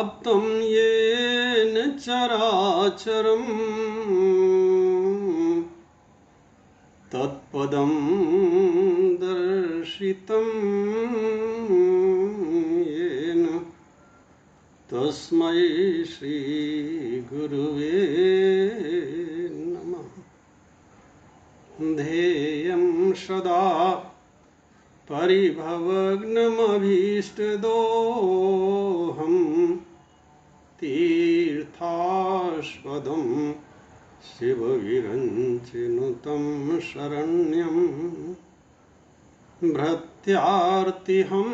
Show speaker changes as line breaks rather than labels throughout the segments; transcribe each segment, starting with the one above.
व्याप्तं येन चराचरम् तत्पदं दर्शितं येन तस्मै श्री गुरुवे नमः। ध्येयं सदा परिभवग्नमभीष्टदोहं तीर्थास्पदं शिवविरञ्चिनुतं शरण्यं भृत्यार्तिहं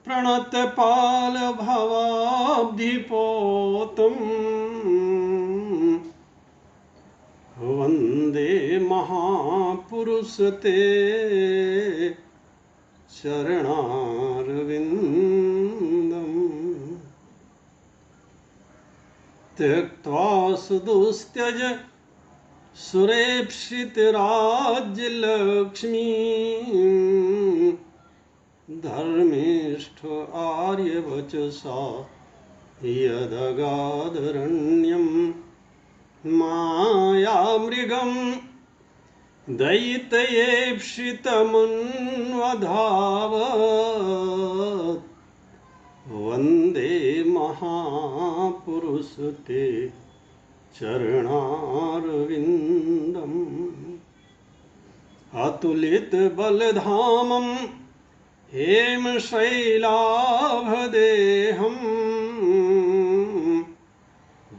प्रणतपालभवाब्धिपोतं वन्दे महापुरुषते चरणारविन्दम्। त्यक्त्वा सुदुस्त्यज सुरेप्सितराज्यलक्ष्मीं धर्मिष्ठ आर्यवचसा यदगादरण्यं मायामृगं दयितयेप्सितमन्वधावत् वन्दे महापुरुषते चरणारविन्दम्। अतुलितबलधामं हेमशैलाभदेहं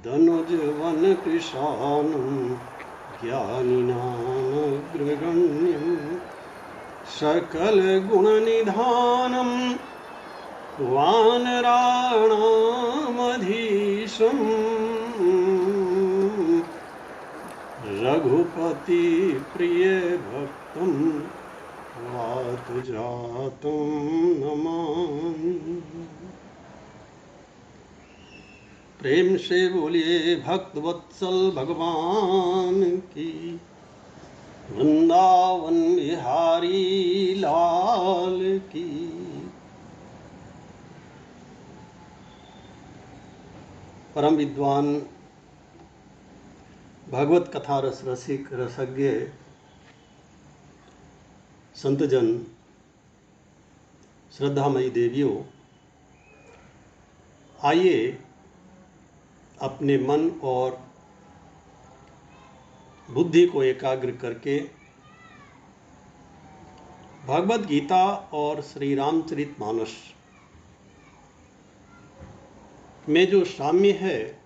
दनुजवनकृशानं ज्ञानिनामग्रगण्यं सकलगुणनिधानं वानराणामधीशं रघुपति प्रियभक्तं वातजातं नमामि। प्रेम से बोलिए भक्तवत्सल भगवान की, वृंदावन बिहारी लाल की। परम विद्वान भगवत कथा रस रसिक रसज्ञ संतजन, श्रद्धामयी देवियों, आइए अपने मन और बुद्धि को एकाग्र करके भगवत गीता और श्री रामचरितमानस में जो साम्य है,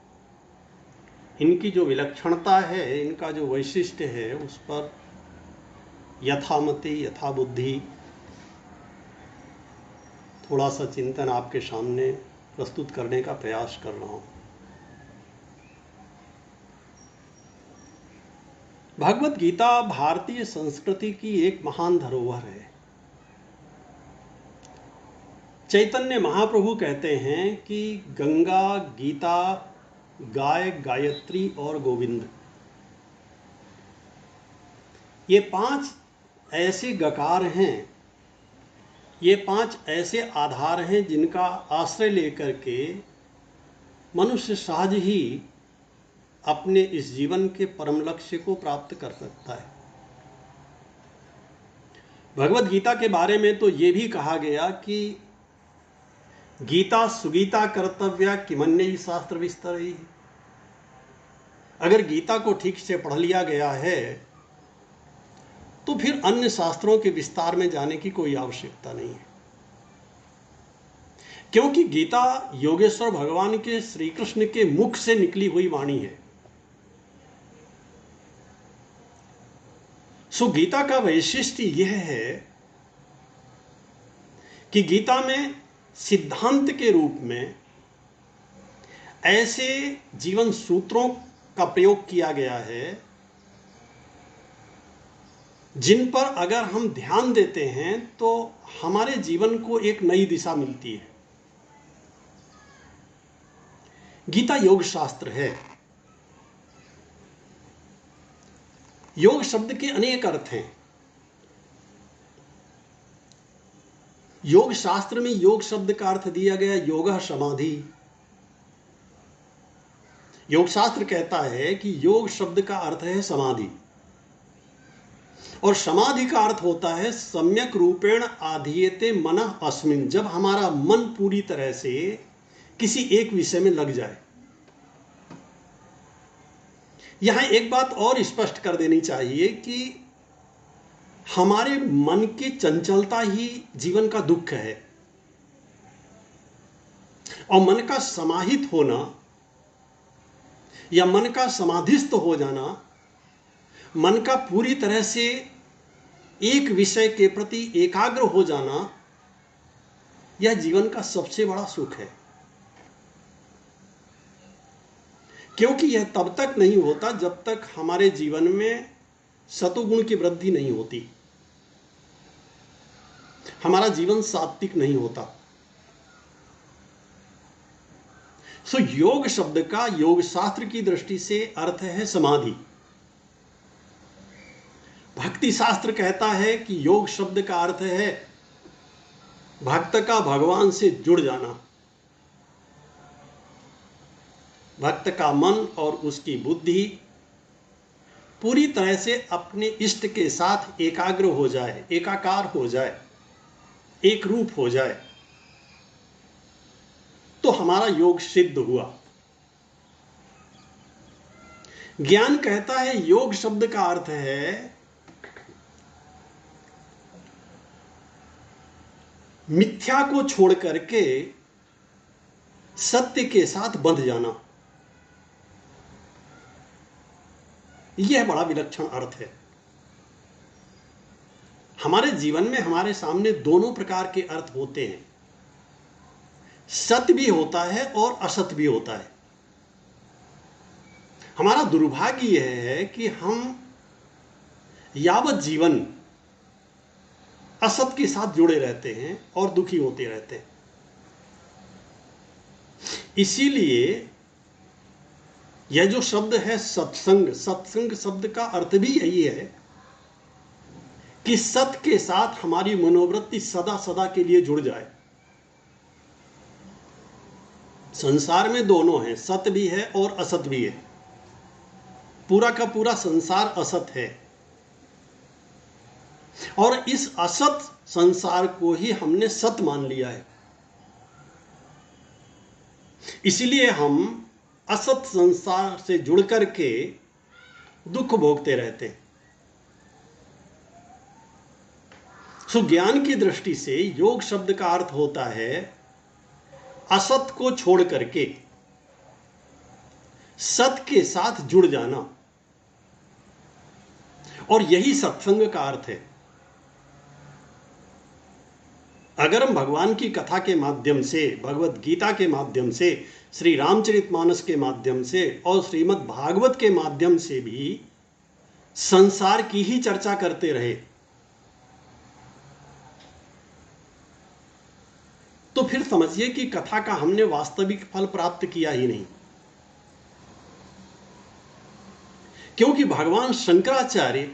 इनकी जो विलक्षणता है, इनका जो वैशिष्ट्य है, उस पर यथामति यथा बुद्धि थोड़ा सा चिंतन आपके सामने प्रस्तुत करने का प्रयास कर रहा हूं। भगवत गीता भारतीय संस्कृति की एक महान धरोहर है। चैतन्य महाप्रभु कहते हैं कि गंगा, गीता, गाय, गायत्री और गोविंद, ये 5 ऐसे गकार हैं, ये 5 ऐसे आधार हैं जिनका आश्रय लेकर के मनुष्य सहज ही अपने इस जीवन के परम लक्ष्य को प्राप्त कर सकता है। भगवत गीता के बारे में तो ये भी कहा गया कि गीता सुगीता कर्तव्या किमन्यैः शास्त्र विस्तरैः। अगर गीता को ठीक से पढ़ लिया गया है तो फिर अन्य शास्त्रों के विस्तार में जाने की कोई आवश्यकता नहीं है, क्योंकि गीता योगेश्वर भगवान के श्री कृष्ण के मुख से निकली हुई वाणी है। सो गीता का वैशिष्ट्य यह है कि गीता में सिद्धांत के रूप में ऐसे जीवन सूत्रों का प्रयोग किया गया है जिन पर अगर हम ध्यान देते हैं तो हमारे जीवन को एक नई दिशा मिलती है। गीता योग शास्त्र है। योग शब्द के अनेक अर्थ हैं। योग शास्त्र में योग शब्द का अर्थ दिया गया योगः समाधि, योग शास्त्र कहता है कि योग शब्द का अर्थ है समाधि, और समाधि का अर्थ होता है सम्यक रूपेण आधीयते मनः अस्मिन्, जब हमारा मन पूरी तरह से किसी एक विषय में लग जाए। यहां एक बात और स्पष्ट कर देनी चाहिए कि हमारे मन की चंचलता ही जीवन का दुख है, और मन का समाहित होना या मन का समाधिस्थ हो जाना, मन का पूरी तरह से एक विषय के प्रति एकाग्र हो जाना, यह जीवन का सबसे बड़ा सुख है। क्योंकि यह तब तक नहीं होता जब तक हमारे जीवन में सतोगुण की वृद्धि नहीं होती, हमारा जीवन सात्विक नहीं होता। सो योग शब्द का योग शास्त्र की दृष्टि से अर्थ है समाधि। भक्ति शास्त्र कहता है कि योग शब्द का अर्थ है भक्त का भगवान से जुड़ जाना। भक्त का मन और उसकी बुद्धि पूरी तरह से अपने इष्ट के साथ एकाग्र हो जाए, एकाकार हो जाए, एक रूप हो जाए, तो हमारा योग सिद्ध हुआ। ज्ञान कहता है योग शब्द का अर्थ है मिथ्या को छोड़ करके सत्य के साथ बंध जाना। यह बड़ा विलक्षण अर्थ है। हमारे जीवन में हमारे सामने दोनों प्रकार के अर्थ होते हैं, सत्य भी होता है और असत्य भी होता है। हमारा दुर्भाग्य यह है कि हम यावत जीवन असत्य के साथ जुड़े रहते हैं और दुखी होते रहते हैं। इसीलिए यह जो शब्द है सत्संग, सत्संग शब्द का अर्थ भी यही है कि सत्य के साथ हमारी मनोवृत्ति सदा सदा के लिए जुड़ जाए। संसार में दोनों हैं, सत्य भी है और असत भी है। पूरा का पूरा संसार असत है, और इस असत संसार को ही हमने सत्य मान लिया है। इसलिए हम असत संसार से जुड़ करके दुख भोगते रहते हैं। सो ज्ञान की दृष्टि से योग शब्द का अर्थ होता है असत को छोड़ करके सत के साथ जुड़ जाना, और यही सत्संग का अर्थ है। अगर हम भगवान की कथा के माध्यम से, भगवत गीता के माध्यम से, श्री रामचरितमानस के माध्यम से और श्रीमद् भागवत के माध्यम से भी संसार की ही चर्चा करते रहे, तो फिर समझिए कि कथा का हमने वास्तविक फल प्राप्त किया ही नहीं। क्योंकि भगवान शंकराचार्य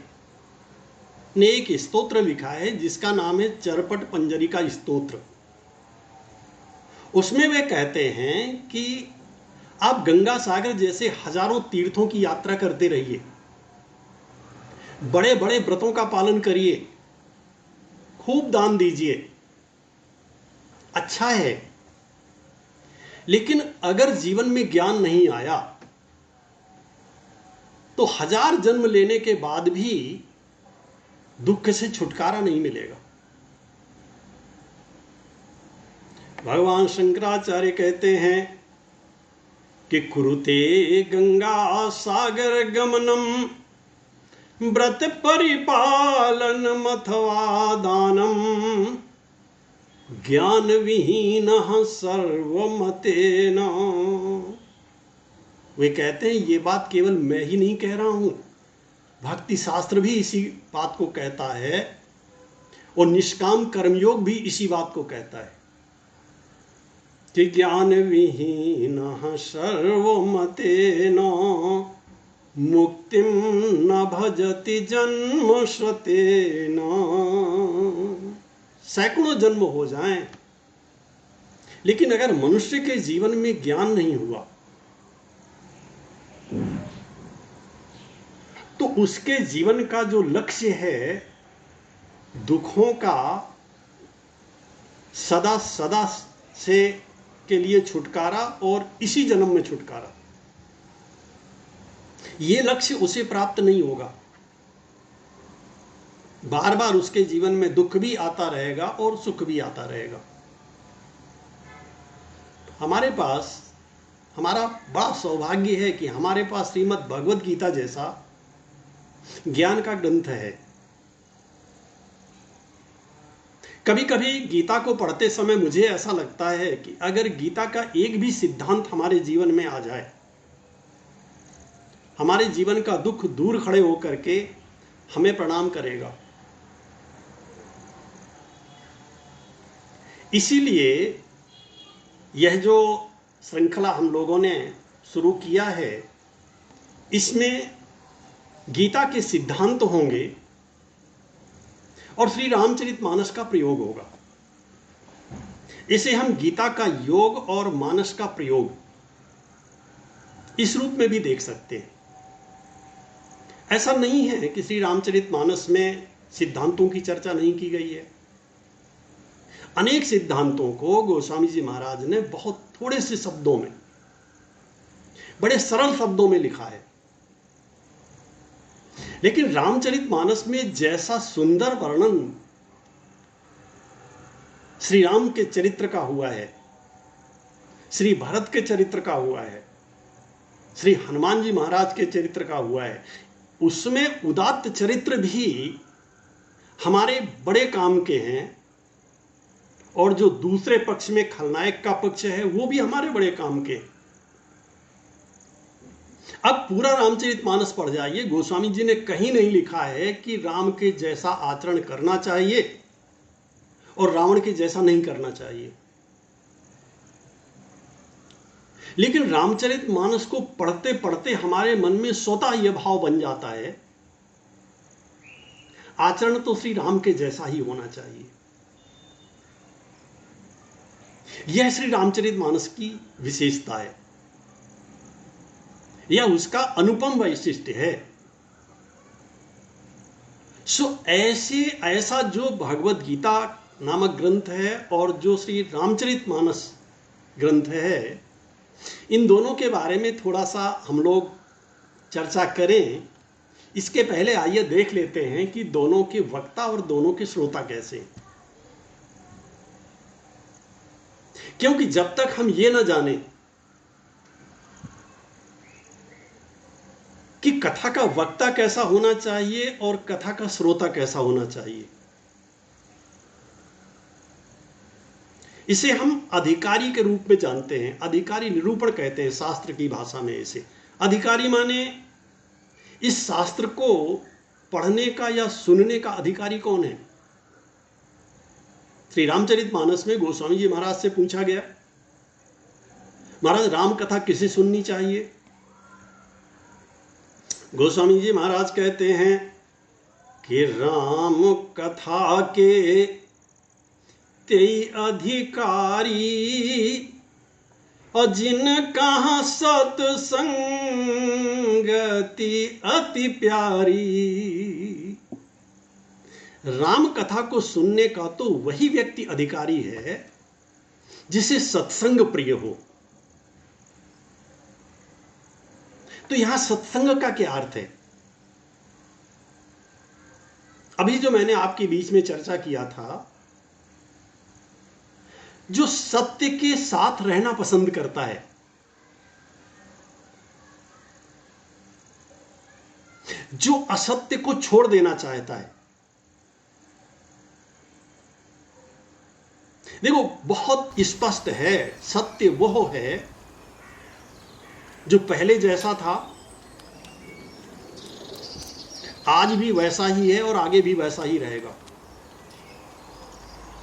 ने एक स्तोत्र लिखा है जिसका नाम है चरपट पंजरिका स्तोत्र। उसमें वे कहते हैं कि आप गंगा सागर जैसे हजारों तीर्थों की यात्रा करते रहिए, बड़े बड़े व्रतों का पालन करिए, खूब दान दीजिए, अच्छा है। लेकिन अगर जीवन में ज्ञान नहीं आया तो 1000 जन्म लेने के बाद भी दुख से छुटकारा नहीं मिलेगा। भगवान शंकराचार्य कहते हैं कि कुरुते गंगा सागर गमनम व्रत परिपालन अथवा दानम ज्ञान विहीन सर्वमतेन। वे कहते हैं ये बात केवल मैं ही नहीं कह रहा हूं, भक्ति शास्त्र भी इसी बात को कहता है, और निष्काम कर्मयोग भी इसी बात को कहता है कि ज्ञान विहीन सर्वमतेन मुक्तिम न भजति जन्म श्रुतेन। सैकड़ों जन्म हो जाएं, लेकिन अगर मनुष्य के जीवन में ज्ञान नहीं हुआ तो उसके जीवन का जो लक्ष्य है दुखों का सदा सदा से के लिए छुटकारा और इसी जन्म में छुटकारा, ये लक्ष्य उसे प्राप्त नहीं होगा। बार बार उसके जीवन में दुख भी आता रहेगा और सुख भी आता रहेगा। हमारे पास हमारा बड़ा सौभाग्य है कि हमारे पास श्रीमद् भगवद गीता जैसा ज्ञान का ग्रंथ है। कभी कभी गीता को पढ़ते समय मुझे ऐसा लगता है कि अगर गीता का एक भी सिद्धांत हमारे जीवन में आ जाए, हमारे जीवन का दुख दूर खड़े होकर के हमें प्रणाम करेगा। इसीलिए यह जो श्रृंखला हम लोगों ने शुरू किया है, इसमें गीता के सिद्धांत होंगे और श्री रामचरितमानस का प्रयोग होगा। इसे हम गीता का योग और मानस का प्रयोग इस रूप में भी देख सकते हैं। ऐसा नहीं है कि श्री रामचरितमानस में सिद्धांतों की चर्चा नहीं की गई है। अनेक सिद्धांतों को गोस्वामी जी महाराज ने बहुत थोड़े से शब्दों में, बड़े सरल शब्दों में लिखा है। लेकिन रामचरितमानस में जैसा सुंदर वर्णन श्री राम के चरित्र का हुआ है, श्री भरत के चरित्र का हुआ है, श्री हनुमान जी महाराज के चरित्र का हुआ है, उसमें उदात्त चरित्र भी हमारे बड़े काम के हैं और जो दूसरे पक्ष में खलनायक का पक्ष है वो भी हमारे बड़े काम के। अब पूरा रामचरितमानस पढ़ जाइए, गोस्वामी जी ने कहीं नहीं लिखा है कि राम के जैसा आचरण करना चाहिए और रावण के जैसा नहीं करना चाहिए। लेकिन रामचरितमानस को पढ़ते पढ़ते हमारे मन में स्वतः यह भाव बन जाता है, आचरण तो श्री राम के जैसा ही होना चाहिए। यह श्री रामचरितमानस की विशेषता है, यह उसका अनुपम वैशिष्ट्य है। ऐसा जो भगवद गीता नामक ग्रंथ है और जो श्री रामचरितमानस ग्रंथ है, इन दोनों के बारे में थोड़ा सा हम लोग चर्चा करें। इसके पहले आइए देख लेते हैं कि दोनों के वक्ता और दोनों के श्रोता कैसे हैं। क्योंकि जब तक हम ये ना जाने कि कथा का वक्ता कैसा होना चाहिए और कथा का श्रोता कैसा होना चाहिए, इसे हम अधिकारी के रूप में जानते हैं। अधिकारी निरूपण कहते हैं शास्त्र की भाषा में इसे। अधिकारी माने इस शास्त्र को पढ़ने का या सुनने का अधिकारी कौन है। श्री रामचरितमानस में गोस्वामी जी महाराज से पूछा गया, महाराज राम कथा किसे सुननी चाहिए। गोस्वामी जी महाराज कहते हैं कि राम कथा के तेई अधिकारी और जिन कहा सत्संगति अति प्यारी। राम कथा को सुनने का तो वही व्यक्ति अधिकारी है जिसे सत्संग प्रिय हो। तो यहां सत्संग का क्या अर्थ है। अभी जो मैंने आपके बीच में चर्चा किया था, जो सत्य के साथ रहना पसंद करता है, जो असत्य को छोड़ देना चाहता है। देखो बहुत स्पष्ट है, सत्य वह है जो पहले जैसा था, आज भी वैसा ही है और आगे भी वैसा ही रहेगा।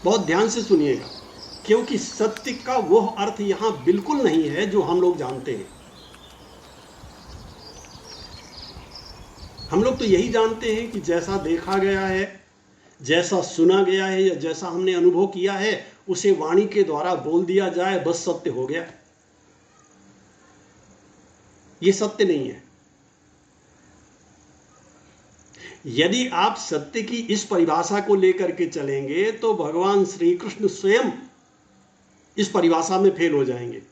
बहुत ध्यान से सुनिएगा, क्योंकि सत्य का वह अर्थ यहां बिल्कुल नहीं है जो हम लोग जानते हैं। हम लोग तो यही जानते हैं कि जैसा देखा गया है, जैसा सुना गया है या जैसा हमने अनुभव किया है, उसे वाणी के द्वारा बोल दिया जाए, बस सत्य हो गया। यह सत्य नहीं है। यदि आप सत्य की इस परिभाषा को लेकर के चलेंगे तो भगवान श्री कृष्ण स्वयं इस परिभाषा में फेल हो जाएंगे।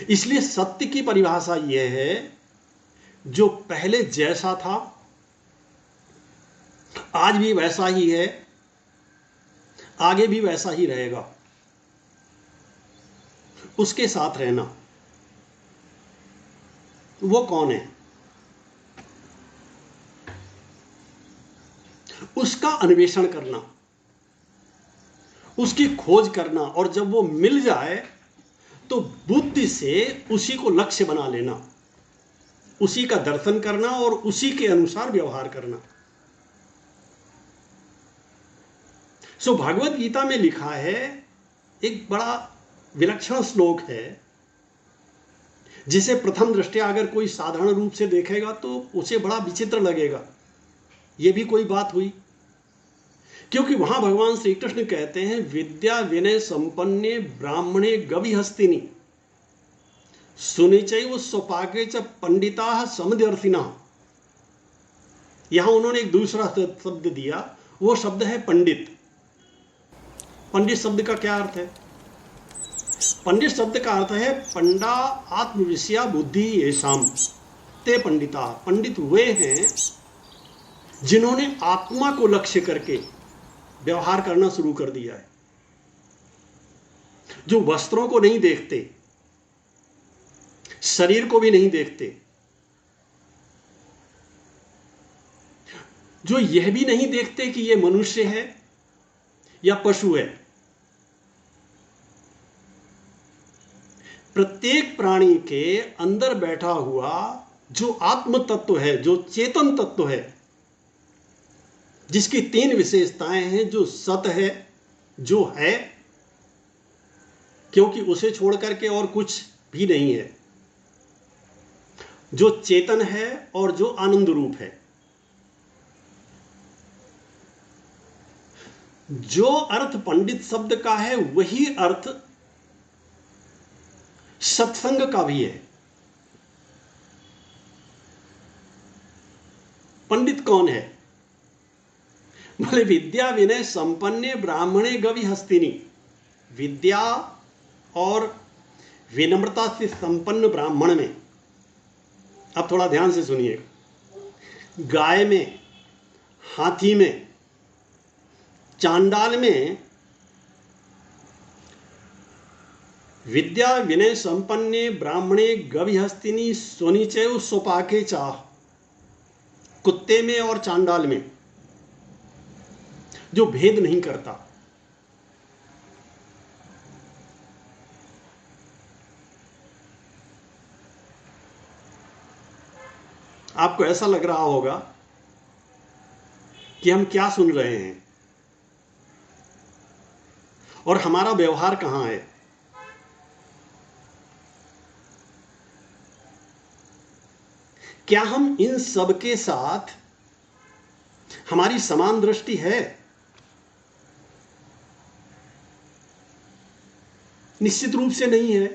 इसलिए सत्य की परिभाषा यह है, जो पहले जैसा था आज भी वैसा ही है, आगे भी वैसा ही रहेगा, उसके साथ रहना। वो कौन है? उसका अन्वेषण करना, उसकी खोज करना, और जब वो मिल जाए तो बुद्धि से उसी को लक्ष्य बना लेना, उसी का दर्शन करना और उसी के अनुसार व्यवहार करना। सो भगवत गीता में लिखा है, एक बड़ा विलक्षण श्लोक है, जिसे प्रथम दृष्टया अगर कोई साधारण रूप से देखेगा तो उसे बड़ा विचित्र लगेगा। यह भी कोई बात हुई, क्योंकि वहां भगवान श्री कृष्ण कहते हैं, विद्या विनय संपन्ने ब्राह्मणे गविहस्तिनी सुनिचैव स्वपाके च पंडिता समदर्शिना। यहां उन्होंने एक दूसरा शब्द दिया, वो शब्द है पंडित। पंडित शब्द का क्या अर्थ है? पंडित शब्द का अर्थ है पंडा आत्मविषया बुद्धि येषाम ते पंडिता। पंडित वे हैं जिन्होंने आत्मा को लक्ष्य करके व्यवहार करना शुरू कर दिया है, जो वस्त्रों को नहीं देखते, शरीर को भी नहीं देखते, जो यह भी नहीं देखते कि यह मनुष्य है या पशु है। प्रत्येक प्राणी के अंदर बैठा हुआ जो आत्म तत्व है, जो चेतन तत्व है, जिसकी तीन विशेषताएं हैं, जो सत है, जो है, क्योंकि उसे छोड़ करके और कुछ भी नहीं है, जो चेतन है और जो आनंद रूप है। जो अर्थ पंडित शब्द का है वही अर्थ सत्संग का भी है। पंडित कौन है? बोले विद्या विनय संपन्ने ब्राह्मणे गविहस्तिनी। विद्या और विनम्रता से संपन्न ब्राह्मण में, अब थोड़ा ध्यान से सुनिएगा, गाय में, हाथी में, चांडाल में विद्या विनय संपन्ने ब्राह्मणे गविहस्तिनी स्वनिचैव स्वपाके चाह। कुत्ते में और चांडाल में जो भेद नहीं करता, आपको ऐसा लग रहा होगा कि हम क्या सुन रहे हैं और हमारा व्यवहार कहां है। क्या हम इन सब के साथ हमारी समान दृष्टि है? निश्चित रूप से नहीं है।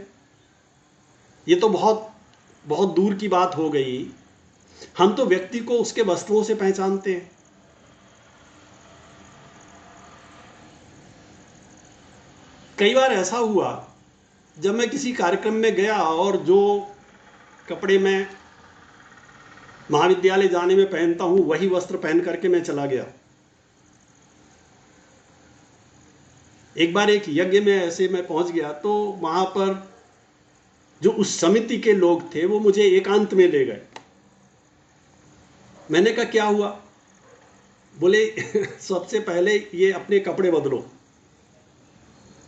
ये तो बहुत बहुत दूर की बात हो गई। हम तो व्यक्ति को उसके वस्त्रों से पहचानते हैं। कई बार ऐसा हुआ, जब मैं किसी कार्यक्रम में गया और जो कपड़े मैं महाविद्यालय जाने में पहनता हूं वही वस्त्र पहन करके मैं चला गया। एक बार एक यज्ञ में ऐसे मैं पहुंच गया तो वहां पर जो उस समिति के लोग थे वो मुझे एकांत में ले गए। मैंने कहा क्या हुआ? बोले सबसे पहले ये अपने कपड़े बदलो।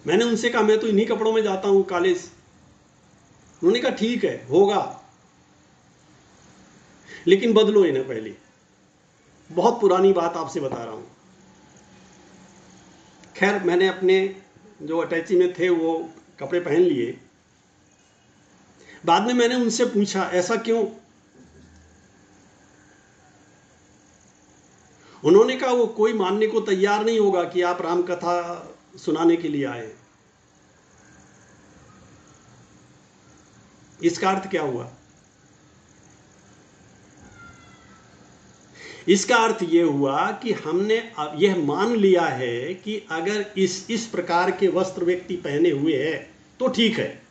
मैंने उनसे कहा मैं तो इन्हीं कपड़ों में जाता हूं कॉलेज। उन्होंने कहा ठीक है, होगा, लेकिन बदलो इन्हें पहले। बहुत पुरानी बात आपसे बता रहा हूं। खैर, मैंने अपने जो अटैची में थे वो कपड़े पहन लिए। बाद में मैंने उनसे पूछा ऐसा क्यों? उन्होंने कहा वो कोई मानने को तैयार नहीं होगा कि आप राम कथा सुनाने के लिए आए। इसका अर्थ क्या हुआ? इसका अर्थ ये हुआ कि हमने अब यह मान लिया है कि अगर इस प्रकार के वस्त्र व्यक्ति पहने हुए है तो ठीक है,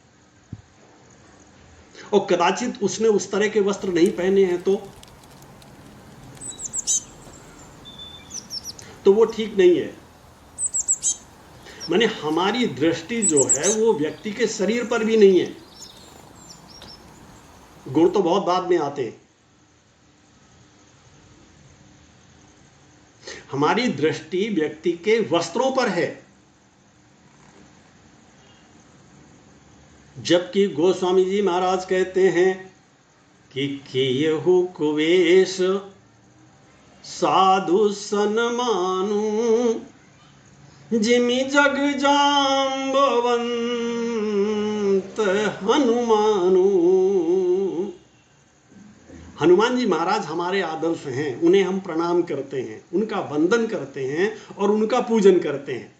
और कदाचित उसने उस तरह के वस्त्र नहीं पहने हैं तो वो ठीक नहीं है। माने हमारी दृष्टि जो है वो व्यक्ति के शरीर पर भी नहीं है, गुण तो बहुत बाद में आते हैं। हमारी दृष्टि व्यक्ति के वस्त्रों पर है, जबकि गोस्वामी जी महाराज कहते हैं कि कियहु कुवेश साधु सन्मानु जिमि जग जाम्बवंत हनुमानु। हनुमान जी महाराज हमारे आदर्श हैं, उन्हें हम प्रणाम करते हैं, उनका वंदन करते हैं और उनका पूजन करते हैं।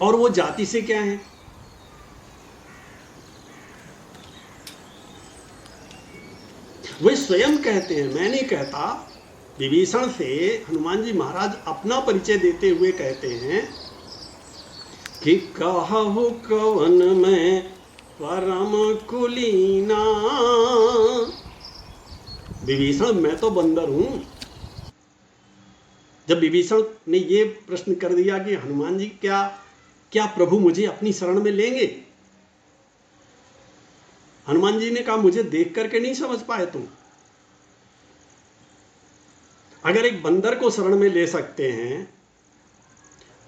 और वो जाति से क्या है? वे स्वयं कहते हैं, मैं नहीं कहता। विभीषण से हनुमान जी महाराज अपना परिचय देते हुए कहते हैं कि कहु कवन में परम कुलीना। विभीषण मैं तो बंदर हूं। जब विभीषण ने ये प्रश्न कर दिया कि हनुमान जी क्या प्रभु मुझे अपनी शरण में लेंगे, हनुमान जी ने कहा मुझे देख करके नहीं समझ पाए तुम। अगर एक बंदर को शरण में ले सकते हैं,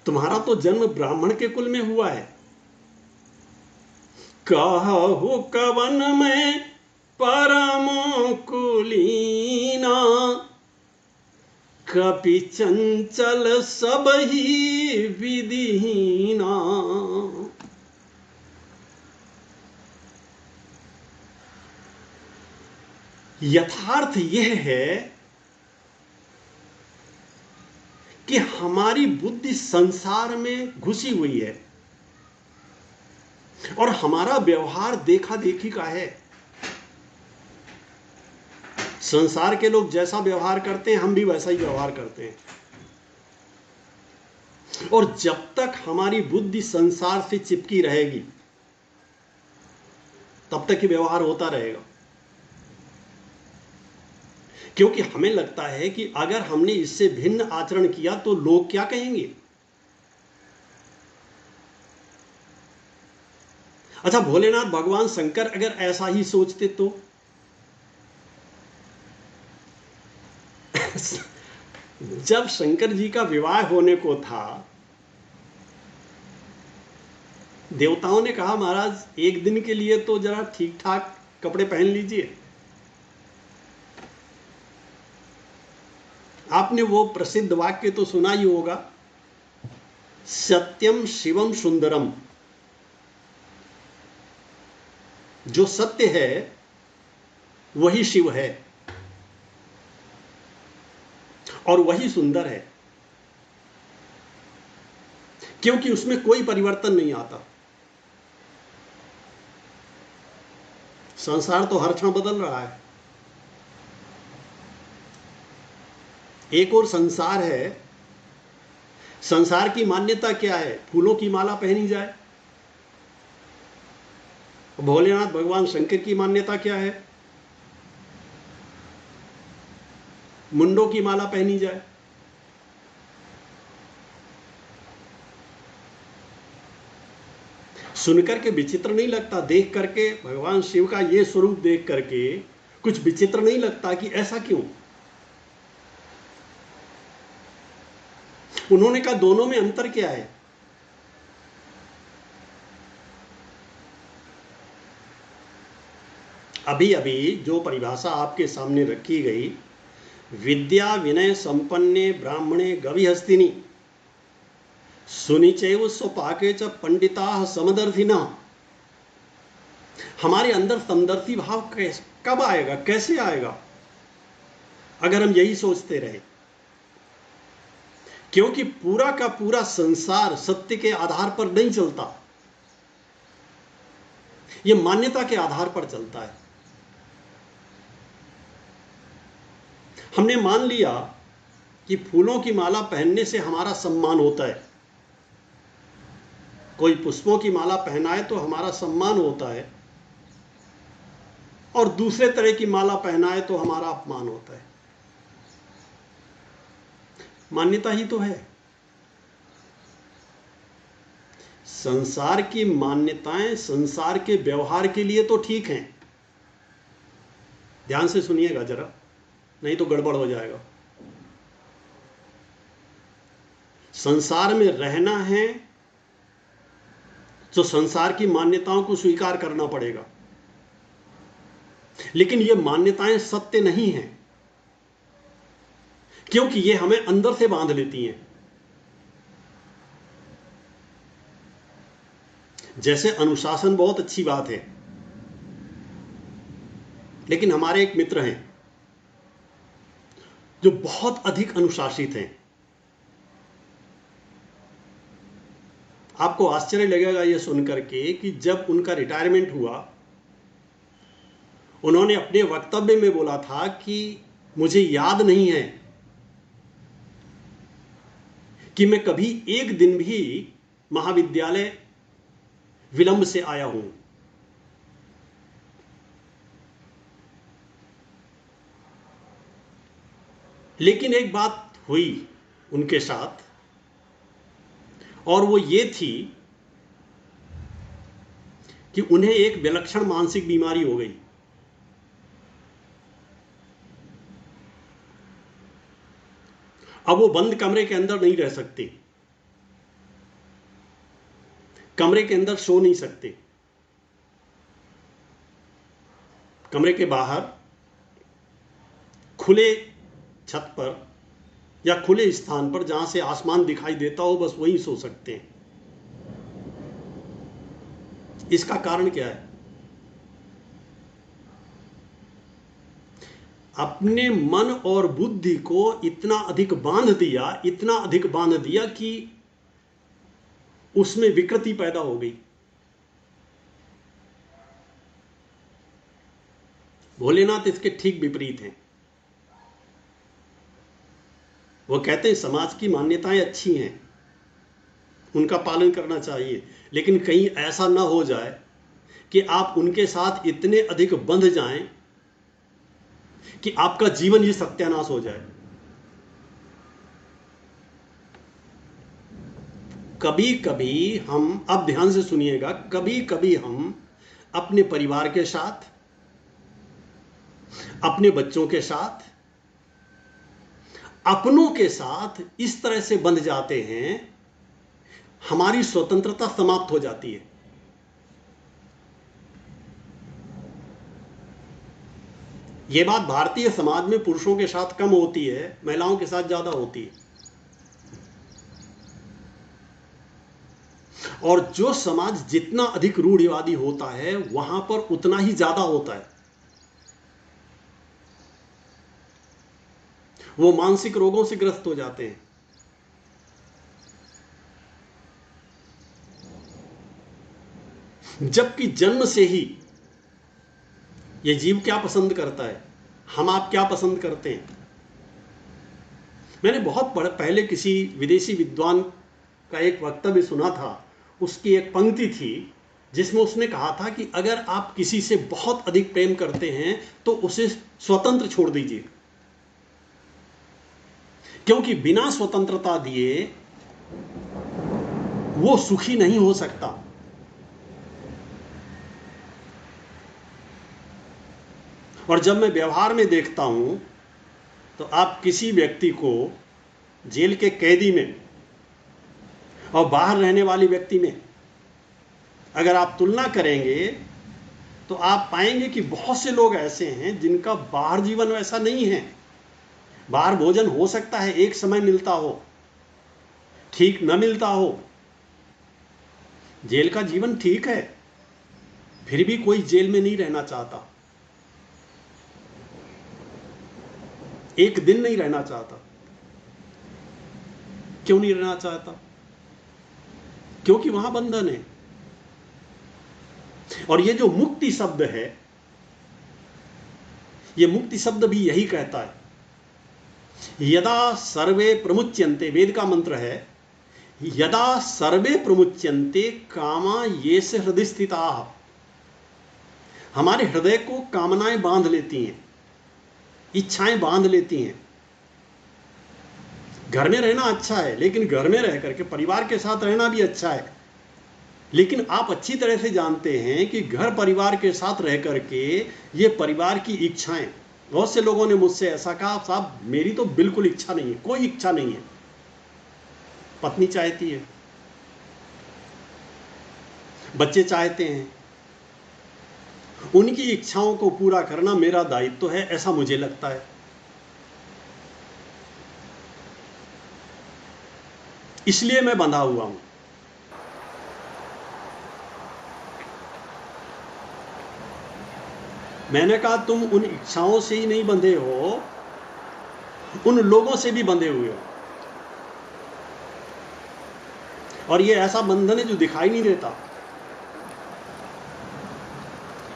तुम्हारा तो जन्म ब्राह्मण के कुल में हुआ है। कहु कवन में परम कुलीना कपि चंचल सब ही विधिहीना। यथार्थ यह है कि हमारी बुद्धि संसार में घुसी हुई है और हमारा व्यवहार देखा देखी का है। संसार के लोग जैसा व्यवहार करते हैं हम भी वैसा ही व्यवहार करते हैं, और जब तक हमारी बुद्धि संसार से चिपकी रहेगी तब तक ही व्यवहार होता रहेगा। क्योंकि हमें लगता है कि अगर हमने इससे भिन्न आचरण किया तो लोग क्या कहेंगे। अच्छा, भोलेनाथ भगवान शंकर अगर ऐसा ही सोचते तो जब शंकर जी का विवाह होने को था, देवताओं ने कहा महाराज एक दिन के लिए तो जरा ठीक ठाक कपड़े पहन लीजिए। आपने वो प्रसिद्ध वाक्य तो सुना ही होगा, सत्यम शिवम सुंदरम। जो सत्य है वही शिव है और वही सुंदर है, क्योंकि उसमें कोई परिवर्तन नहीं आता। संसार तो हर क्षण बदल रहा है। एक और संसार है, संसार की मान्यता क्या है? फूलों की माला पहनी जाए। भोलेनाथ भगवान शंकर की मान्यता क्या है? मुंडों की माला पहनी जाए। सुनकर के विचित्र नहीं लगता? देख करके भगवान शिव का ये स्वरूप देख करके कुछ विचित्र नहीं लगता कि ऐसा क्यों? उन्होंने कहा दोनों में अंतर क्या है? अभी अभी जो परिभाषा आपके सामने रखी गई, विद्या विनय संपन्ने ब्राह्मणे गविहस्तिनी सुनिचैव स्वपाके च पंडिता समदर्थिना। हमारे अंदर समदर्शी भाव कब आएगा, कैसे आएगा, अगर हम यही सोचते रहे? क्योंकि पूरा का पूरा संसार सत्य के आधार पर नहीं चलता, यह मान्यता के आधार पर चलता है। हमने मान लिया कि फूलों की माला पहनने से हमारा सम्मान होता है, कोई पुष्पों की माला पहनाए तो हमारा सम्मान होता है, और दूसरे तरह की माला पहनाए तो हमारा अपमान होता है। मान्यता ही तो है। संसार की मान्यताएं संसार के व्यवहार के लिए तो ठीक हैं। ध्यान से सुनिएगा जरा, नहीं तो गड़बड़ हो जाएगा। संसार में रहना है तो संसार की मान्यताओं को स्वीकार करना पड़ेगा, लेकिन ये मान्यताएं सत्य नहीं हैं, क्योंकि ये हमें अंदर से बांध लेती हैं। जैसे अनुशासन बहुत अच्छी बात है, लेकिन हमारे एक मित्र हैं जो बहुत अधिक अनुशासित हैं। आपको आश्चर्य लगेगा यह सुनकर के कि जब उनका रिटायरमेंट हुआ, उन्होंने अपने वक्तव्य में बोला था कि मुझे याद नहीं है कि मैं कभी एक दिन भी महाविद्यालय विलंब से आया हूं। लेकिन एक बात हुई उनके साथ, और वो ये थी कि उन्हें एक विलक्षण मानसिक बीमारी हो गई। अब वो बंद कमरे के अंदर नहीं रह सकते, कमरे के अंदर सो नहीं सकते। कमरे के बाहर खुले छत पर या खुले स्थान पर जहां से आसमान दिखाई देता हो, बस वहीं सो सकते हैं। इसका कारण क्या है? अपने मन और बुद्धि को इतना अधिक बांध दिया, इतना अधिक बांध दिया कि उसमें विकृति पैदा हो गई। भोलेनाथ इसके ठीक विपरीत हैं। वो कहते हैं समाज की मान्यताएं अच्छी हैं, उनका पालन करना चाहिए, लेकिन कहीं ऐसा ना हो जाए कि आप उनके साथ इतने अधिक बंध जाएं कि आपका जीवन ही सत्यानाश हो जाए। कभी कभी हम, अब ध्यान से सुनिएगा, कभी कभी हम अपने परिवार के साथ, अपने बच्चों के साथ, अपनों के साथ इस तरह से बंध जाते हैं, हमारी स्वतंत्रता समाप्त हो जाती है। यह बात भारतीय समाज में पुरुषों के साथ कम होती है, महिलाओं के साथ ज्यादा होती है। और जो समाज जितना अधिक रूढ़िवादी होता है, वहां पर उतना ही ज्यादा होता है। वो मानसिक रोगों से ग्रस्त हो जाते हैं। जबकि जन्म से ही ये जीव क्या पसंद करता है, हम आप क्या पसंद करते हैं। मैंने बहुत पहले किसी विदेशी विद्वान का एक वक्तव्य सुना था। उसकी एक पंक्ति थी जिसमें उसने कहा था कि अगर आप किसी से बहुत अधिक प्रेम करते हैं तो उसे स्वतंत्र छोड़ दीजिए, क्योंकि बिना स्वतंत्रता दिए वो सुखी नहीं हो सकता। और जब मैं व्यवहार में देखता हूं तो आप किसी व्यक्ति को जेल के कैदी में और बाहर रहने वाली व्यक्ति में अगर आप तुलना करेंगे तो आप पाएंगे कि बहुत से लोग ऐसे हैं जिनका बाहर जीवन वैसा नहीं है। बाहर भोजन हो सकता है एक समय मिलता हो, ठीक न मिलता हो। जेल का जीवन ठीक है, फिर भी कोई जेल में नहीं रहना चाहता, एक दिन नहीं रहना चाहता। क्यों नहीं रहना चाहता? क्योंकि वहां बंधन है। और ये जो मुक्ति शब्द है, ये मुक्ति शब्द भी यही कहता है यदा सर्वे प्रमुच्यन्ते, वेद का मंत्र है, यदा सर्वे प्रमुच्यन्ते कामा ये से हृदय स्थिता। हमारे हृदय को कामनाएं बांध लेती हैं, इच्छाएं बांध लेती हैं। घर में रहना अच्छा है, लेकिन घर में रह करके परिवार के साथ रहना भी अच्छा है, लेकिन आप अच्छी तरह से जानते हैं कि घर परिवार के साथ रह करके ये परिवार की इच्छाएं, बहुत से लोगों ने मुझसे ऐसा कहा, साहब मेरी तो बिल्कुल इच्छा नहीं है, कोई इच्छा नहीं है। पत्नी चाहती है, बच्चे चाहते हैं, उनकी इच्छाओं को पूरा करना मेरा दायित्व है, ऐसा मुझे लगता है। इसलिए मैं बंधा हुआ हूं। मैंने कहा तुम उन इच्छाओं से ही नहीं बंधे हो, उन लोगों से भी बंधे हुए हो। और ये ऐसा बंधन है जो दिखाई नहीं देता,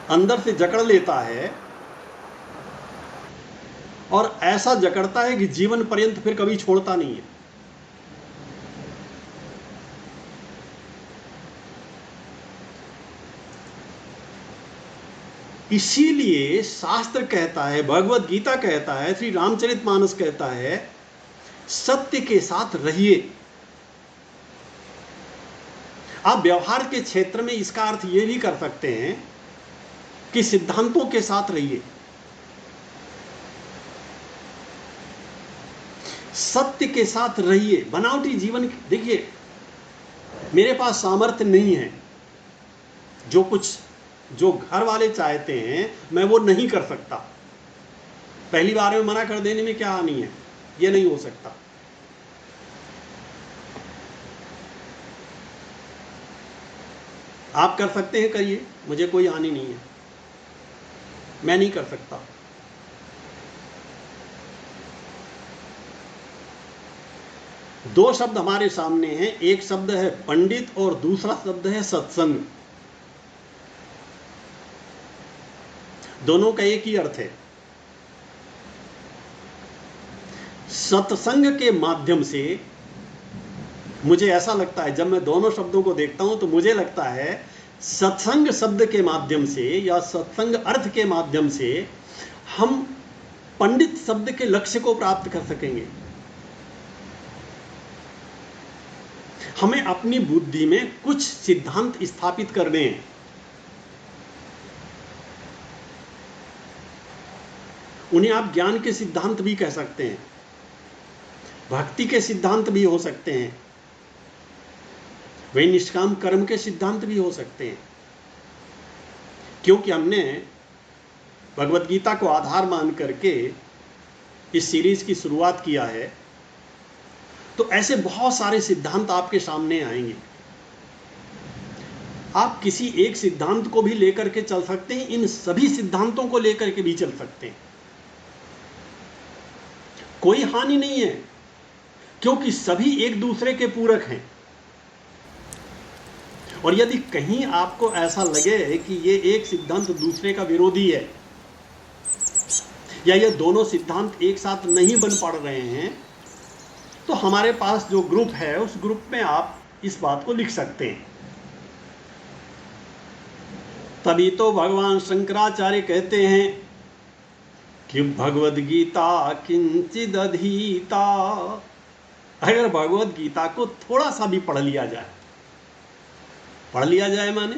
अंदर से जकड़ लेता है, और ऐसा जकड़ता है कि जीवन पर्यंत फिर कभी छोड़ता नहीं है। इसीलिए शास्त्र कहता है, भगवत गीता कहता है, श्री रामचरितमानस कहता है, सत्य के साथ रहिए। आप व्यवहार के क्षेत्र में इसका अर्थ यह भी कर सकते हैं कि सिद्धांतों के साथ रहिए, सत्य के साथ रहिए। बनावटी जीवन, देखिए मेरे पास सामर्थ्य नहीं है, जो घर वाले चाहते हैं मैं वो नहीं कर सकता। पहली बार में मना कर देने में क्या हानि है, ये नहीं हो सकता। आप कर सकते हैं, करिए, मुझे कोई हानि नहीं है, मैं नहीं कर सकता। दो शब्द हमारे सामने हैं, एक शब्द है पंडित और दूसरा शब्द है सत्संग। दोनों का एक ही अर्थ है। सत्संग के माध्यम से मुझे ऐसा लगता है, जब मैं दोनों शब्दों को देखता हूं तो मुझे लगता है सत्संग शब्द के माध्यम से या सत्संग अर्थ के माध्यम से हम पंडित शब्द के लक्ष्य को प्राप्त कर सकेंगे। हमें अपनी बुद्धि में कुछ सिद्धांत स्थापित करने हैं। उन्हें आप ज्ञान के सिद्धांत भी कह सकते हैं, भक्ति के सिद्धांत भी हो सकते हैं, वे निष्काम कर्म के सिद्धांत भी हो सकते हैं। क्योंकि हमने भगवत गीता को आधार मान करके इस सीरीज की शुरुआत किया है, तो ऐसे बहुत सारे सिद्धांत आपके सामने आएंगे। आप किसी एक सिद्धांत को भी लेकर के चल सकते हैं, इन सभी सिद्धांतों को लेकर के भी चल सकते हैं, कोई हानि नहीं है, क्योंकि सभी एक दूसरे के पूरक हैं। और यदि कहीं आपको ऐसा लगे कि ये एक सिद्धांत दूसरे का विरोधी है, या ये दोनों सिद्धांत एक साथ नहीं बन पड़ रहे हैं, तो हमारे पास जो ग्रुप है उस ग्रुप में आप इस बात को लिख सकते हैं। तभी तो भगवान शंकराचार्य कहते हैं कि भगवद गीता किंचिद अधीता। अगर भगवद गीता को थोड़ा सा भी पढ़ लिया जाए माने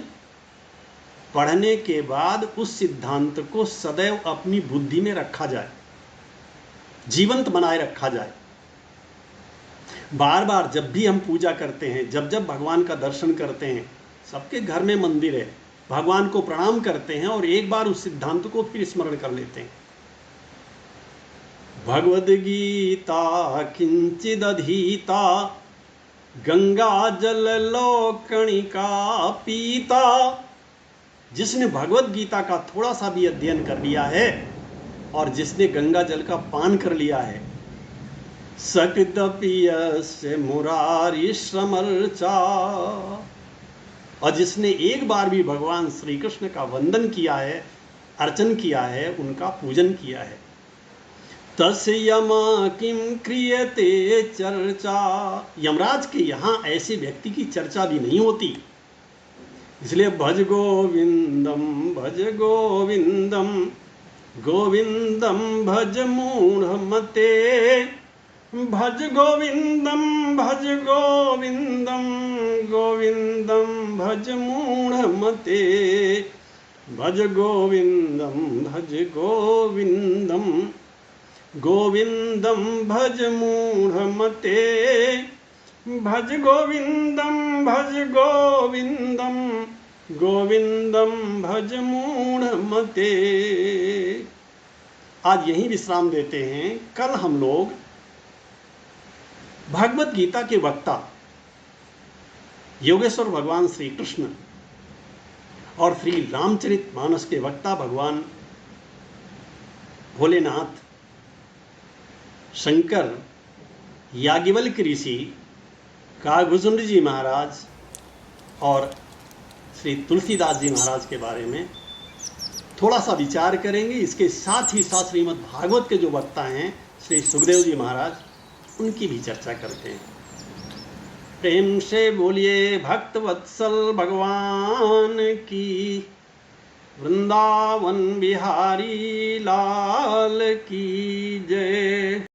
पढ़ने के बाद उस सिद्धांत को सदैव अपनी बुद्धि में रखा जाए, जीवंत बनाए रखा जाए। बार बार जब भी हम पूजा करते हैं, जब जब भगवान का दर्शन करते हैं, सबके घर में मंदिर है, भगवान को प्रणाम करते हैं और एक बार उस सिद्धांत को फिर स्मरण कर लेते हैं। भगवद गीता किंचिद अधीता, गंगा जल लो कणिका पीता। जिसने भगवद गीता का थोड़ा सा भी अध्ययन कर लिया है और जिसने गंगा जल का पान कर लिया है, सकृत पियस्य मुरारी समर्चा। और जिसने एक बार भी भगवान श्री कृष्ण का वंदन किया है, अर्चन किया है, उनका पूजन किया है, तस्य यमा किम क्रियते चर्चा। यमराज के यहाँ ऐसे व्यक्ति की चर्चा भी नहीं होती। इसलिए भज गोविंदम गोविंदम भज मूढ़मते। भज गोविंदम गोविंदम भज मूढ़मते। भज गोविंदम गोविंदम भज मूढ़मते। भज गोविंदम गोविंदम भज मूढ़मते। आज यहीं विश्राम देते हैं। कल हम लोग भगवत गीता के वक्ता योगेश्वर भगवान श्री कृष्ण और श्री रामचरितमानस के वक्ता भगवान भोलेनाथ, शंकर, याज्ञवल्क्य ऋषि, कागभूषण जी महाराज और श्री तुलसीदास जी महाराज के बारे में थोड़ा सा विचार करेंगे। इसके साथ ही साथ श्रीमद् भागवत के जो वक्ता हैं श्री सुखदेव जी महाराज, उनकी भी चर्चा करते हैं। प्रेम से बोलिए भक्त वत्सल भगवान की, वृंदावन बिहारी लाल की जय।